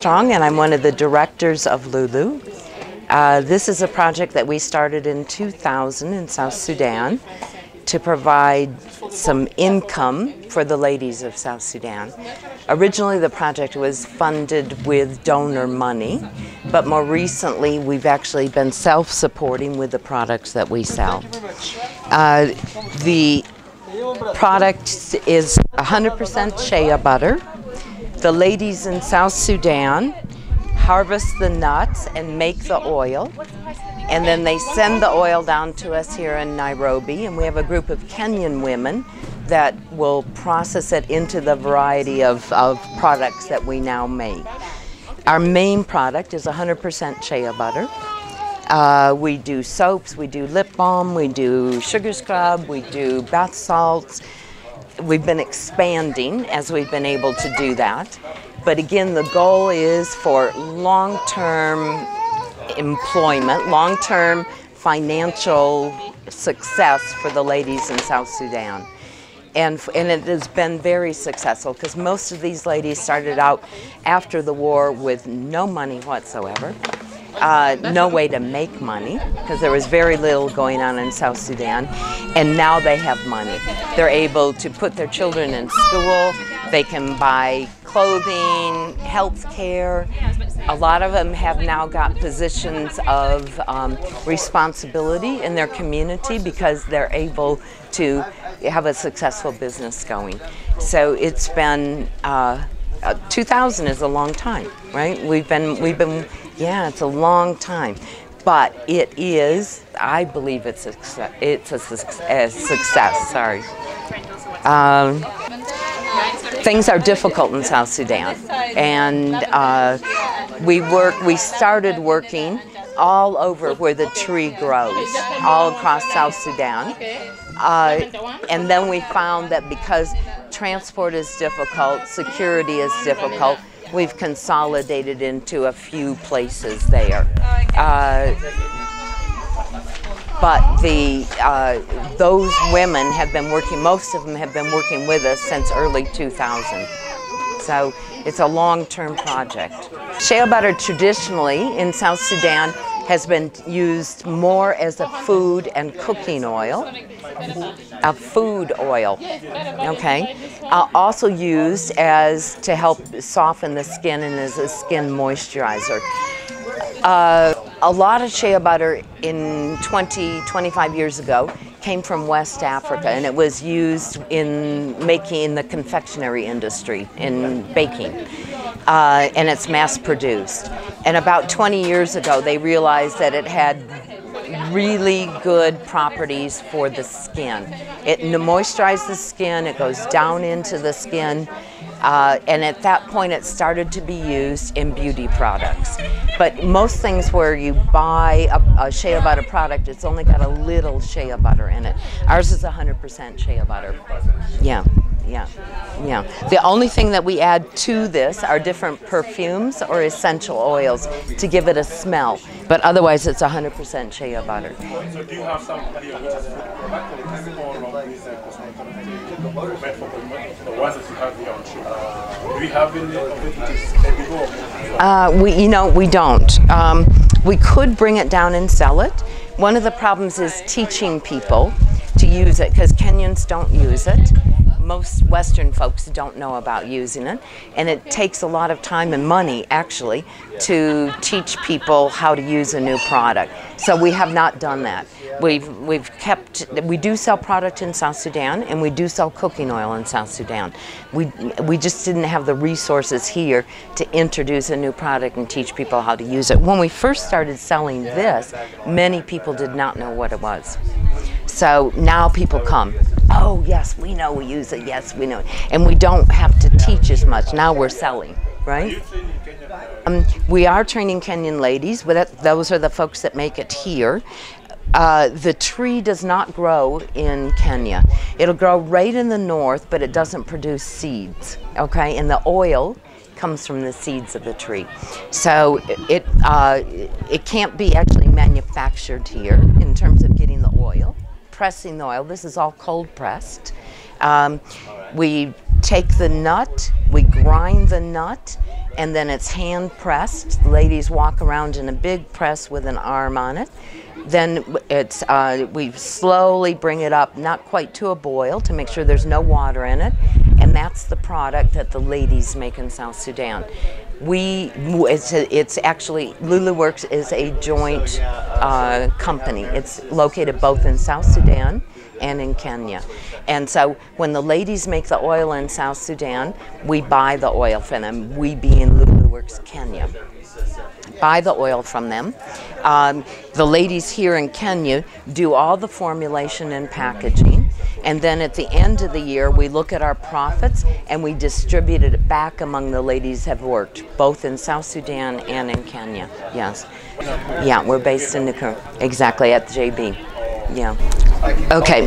Strong, and I'm one of the directors of Lulu. This is a project that we started in 2000 in South Sudan to provide some income for the ladies of South Sudan. Originally the project was funded with donor money, but more recently we've actually been self-supporting with the products that we sell. The product is 100% shea butter. The ladies in South Sudan harvest the nuts and make the oil, and then they send the oil down to us here in Nairobi, and we have a group of Kenyan women that will process it into the variety of products that we now make. Our main product is 100% shea butter. We do soaps, we do lip balm, we do sugar scrub, we do bath salts. We've been expanding as we've been able to do that. But again, the goal is for long-term employment, long-term financial success for the ladies in South Sudan. And it has been very successful because most of these ladies started out after the war with no money whatsoever. No way to make money because there was very little going on in South Sudan, and now they have money. They're able to put their children in school, they can buy clothing, health care. A lot of them have now got positions of responsibility in their community because they're able to have a successful business going. So it's been 2000 is a long time, right? We've been yeah, it's a long time, but it is, I believe it's a success, sorry. Things are difficult in South Sudan, and we started working all over where the tree grows, all across South Sudan, and then we found that because transport is difficult, security is difficult, we've consolidated into a few places there. But those women have been working, most of them have been working with us since early 2000. So it's a long-term project. Shea butter traditionally in South Sudan has been used more as a food and cooking oil. A food oil, okay? Also used as to help soften the skin and as a skin moisturizer. A lot of shea butter in 25 years ago came from West Africa, and it was used in making the confectionery industry, in baking, and it's mass produced. And about 20 years ago they realized that it had really good properties for the skin. It moisturizes the skin, it goes down into the skin, and at that point it started to be used in beauty products. But most things where you buy a shea butter product, it's only got a little shea butter in it. Ours is 100% shea butter. Yeah. Yeah, yeah. The only thing that we add to this are different perfumes or essential oils to give it a smell, but otherwise it's 100% shea butter. So do you have some the ones that you have here on show? Do you have any we don't. We could bring it down and sell it. One of the problems is teaching people to use it because Kenyans don't use it. Most Western folks don't know about using it, and it takes a lot of time and money actually to teach people how to use a new product. So we have not done that. We do sell product in South Sudan, and we do sell cooking oil in South Sudan. We just didn't have the resources here to introduce a new product and teach people how to use it. When we first started selling this, many people did not know what it was. So now people come, oh yes, we know we use it, yes we know it. And we don't have to teach as much, now we're selling, right? We are training Kenyan ladies, but those are the folks that make it here. The tree does not grow in Kenya. It'll grow right in the north, but it doesn't produce seeds, okay? And the oil comes from the seeds of the tree. So it can't be actually manufactured here in terms of getting the oil. Pressing the oil, this is all cold pressed. We take the nut, we grind the nut, and then it's hand pressed. The ladies walk around in a big press with an arm on it. Then it's we slowly bring it up, not quite to a boil, to make sure there's no water in it, and that's the product that the ladies make in South Sudan. It's actually, Lulu Works is a joint company. It's located both in South Sudan and in Kenya. And so when the ladies make the oil in South Sudan, we buy the oil from them, we being Lulu Works Kenya. Buy the oil from them. The ladies here in Kenya do all the formulation and packaging, and then at the end of the year we look at our profits and we distribute it back among the ladies have worked, both in South Sudan and in Kenya. Yes. Yeah, we're based in Nakuru. Exactly, at the JB. Yeah. Okay.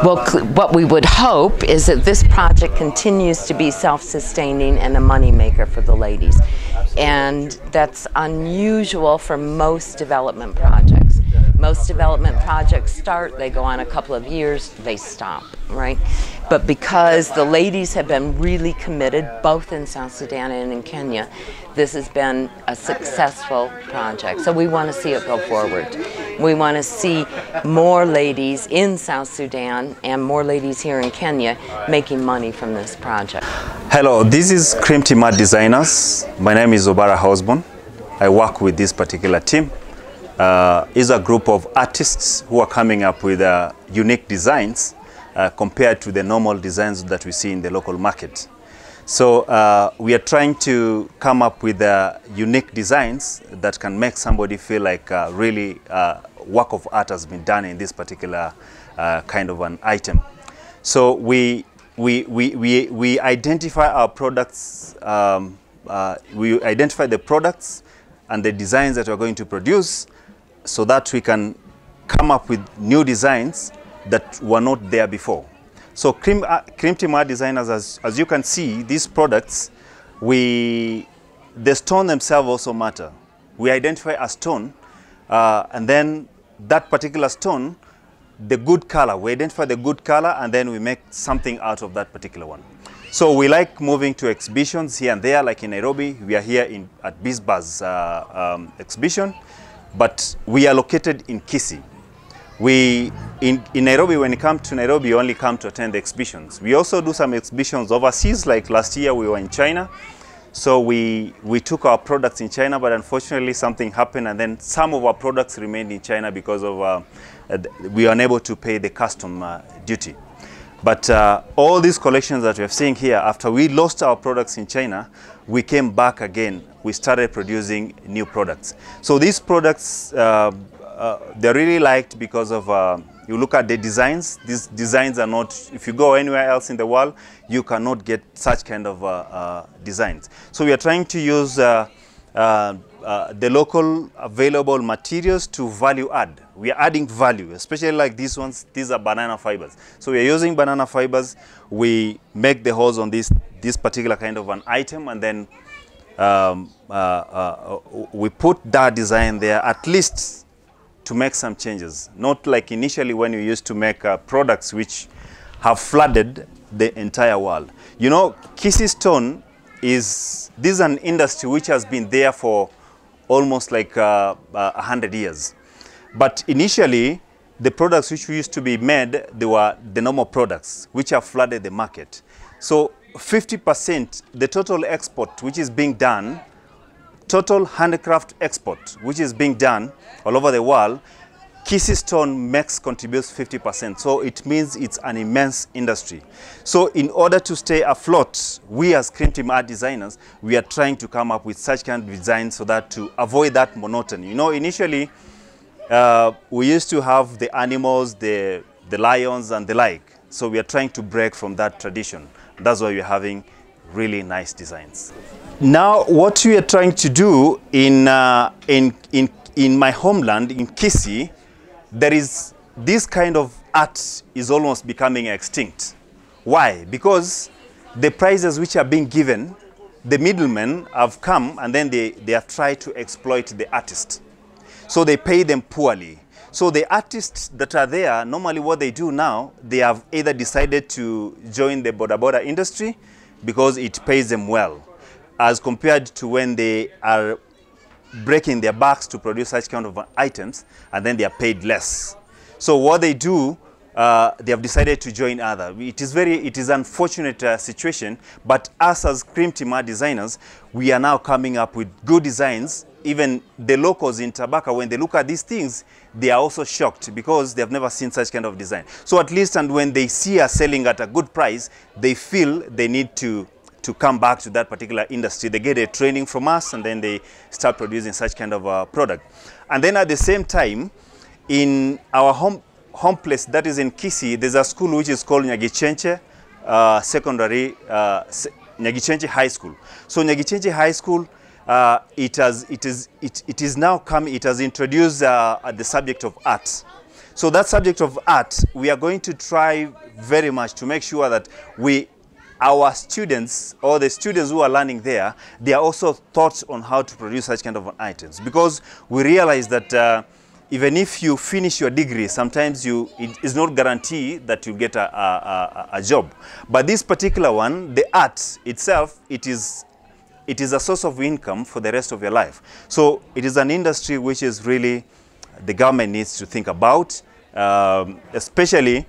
Well, what we would hope is that this project continues to be self-sustaining and a moneymaker for the ladies. And that's unusual for most development projects. Most development projects start, they go on a couple of years, they stop, right? But because the ladies have been really committed, both in South Sudan and in Kenya, this has been a successful project. So we want to see it go forward. We want to see more ladies in South Sudan and more ladies here in Kenya making money from this project. Hello, this is Cream Team Art Designers. My name is Obara Hosbon. I work with this particular team. It's a group of artists who are coming up with unique designs compared to the normal designs that we see in the local market. So we are trying to come up with unique designs that can make somebody feel like really work of art has been done in this particular kind of an item. So we identify our products, we identify the products and the designs that we're going to produce so that we can come up with new designs that were not there before. So Cream Team Art Designers, as you can see, these products, the stone themselves also matter. We identify a stone, and then that particular stone, the good color, we identify the good color, and then we make something out of that particular one. So we like moving to exhibitions here and there, like in Nairobi. We are here at Bizbaz exhibition, but we are located in Kisii. In Nairobi, when you come to Nairobi, you only come to attend the exhibitions. We also do some exhibitions overseas, like last year we were in China. So we took our products in China, but unfortunately something happened, and then some of our products remained in China because of we were unable to pay the custom duty. But all these collections that we're seeing here, after we lost our products in China, we came back again. We started producing new products. So these products, they're really liked because of, you look at the designs. These designs are not, if you go anywhere else in the world, you cannot get such kind of designs. So we are trying to use the local available materials to value add. We are adding value, especially like these ones. These are banana fibers. So we are using banana fibers. We make the holes on this particular kind of an item, and then we put that design there at least to make some changes. Not like initially when you used to make products which have flooded the entire world. You know, Kisii stone this is an industry which has been there for almost like 100 years. But initially, the products which used to be made, they were the normal products which have flooded the market. So 50%, the total export which is being done, total handicraft export which is being done all over the world, Kisii stone contributes 50%. So it means it's an immense industry. So in order to stay afloat, we as Cream Team Art Designers, we are trying to come up with such kind of design so that to avoid that monotony. You know, initially, we used to have the animals, the lions and the like. So we are trying to break from that tradition. That's why we're having really nice designs. Now, what we are trying to do in my homeland, in Kisii, there is this kind of art is almost becoming extinct. Why? Because the prices which are being given, the middlemen have come and then they have tried to exploit the artist. So they pay them poorly. So the artists that are there, normally what they do now, they have either decided to join the boda boda industry because it pays them well, as compared to when they are breaking their backs to produce such kind of items, and then they are paid less. So what they do, they have decided to join other. It is unfortunate situation, but us as Cream Team art designers, we are now coming up with good designs. Even the locals in Tabaka, when they look at these things, they are also shocked because they have never seen such kind of design. So at least, and when they see us selling at a good price, they feel they need to come back to that particular industry. They get a training from us, and then they start producing such kind of product. And then at the same time, in our home place, that is in Kisii, there's a school which is called Nyagichenche Nyagichenche High School. So Nyagichenche High School, it has introduced the subject of art. So that subject of art, we are going to try very much to make sure that our students, or the students who are learning there, they are also taught on how to produce such kind of items, because we realize that even if you finish your degree, sometimes it is not guaranteed that you get a job. But this particular one, the art itself, it is a source of income for the rest of your life. So it is an industry which is really the government needs to think about, especially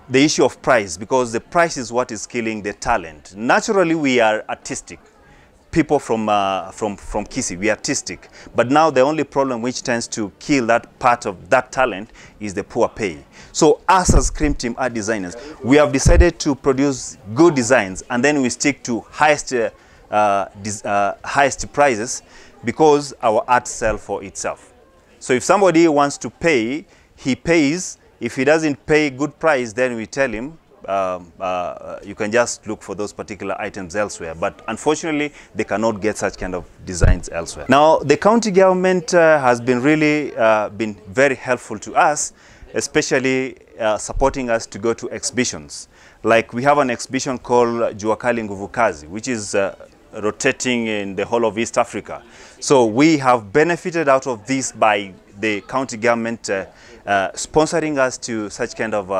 the issue of price, because the price is what is killing the talent. Naturally, we are artistic. People from Kisii, we are artistic. But now the only problem which tends to kill that part of that talent is the poor pay. So us as Cream Team art designers, we have decided to produce good designs, and then we stick to highest prices, because our art sells for itself. So if somebody wants to pay, he pays. If he doesn't pay good price, then we tell him, you can just look for those particular items elsewhere. But unfortunately, they cannot get such kind of designs elsewhere. Now, the county government has been really been very helpful to us, especially supporting us to go to exhibitions. Like we have an exhibition called Juakali Nguvu Kazi, which is rotating in the whole of East Africa. So we have benefited out of this by the county government sponsoring us to such kind of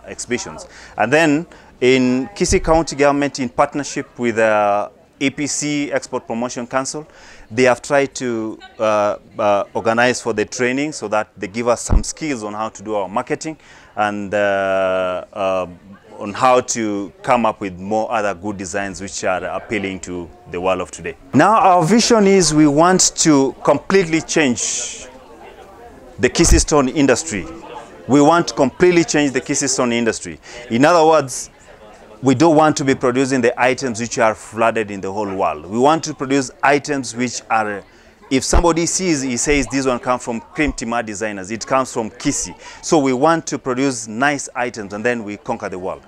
exhibitions. And then in Kisii County government, in partnership with EPC, Export Promotion Council, they have tried to organize for the training so that they give us some skills on how to do our marketing, and on how to come up with more other good designs which are appealing to the world of today. Now our vision is we want to completely change the Kisii stone industry. We want to completely change the Kisii stone industry. In other words, we don't want to be producing the items which are flooded in the whole world. We want to produce items which are, if somebody sees, he says this one comes from Cream Team art designers, it comes from Kisii. So we want to produce nice items, and then we conquer the world.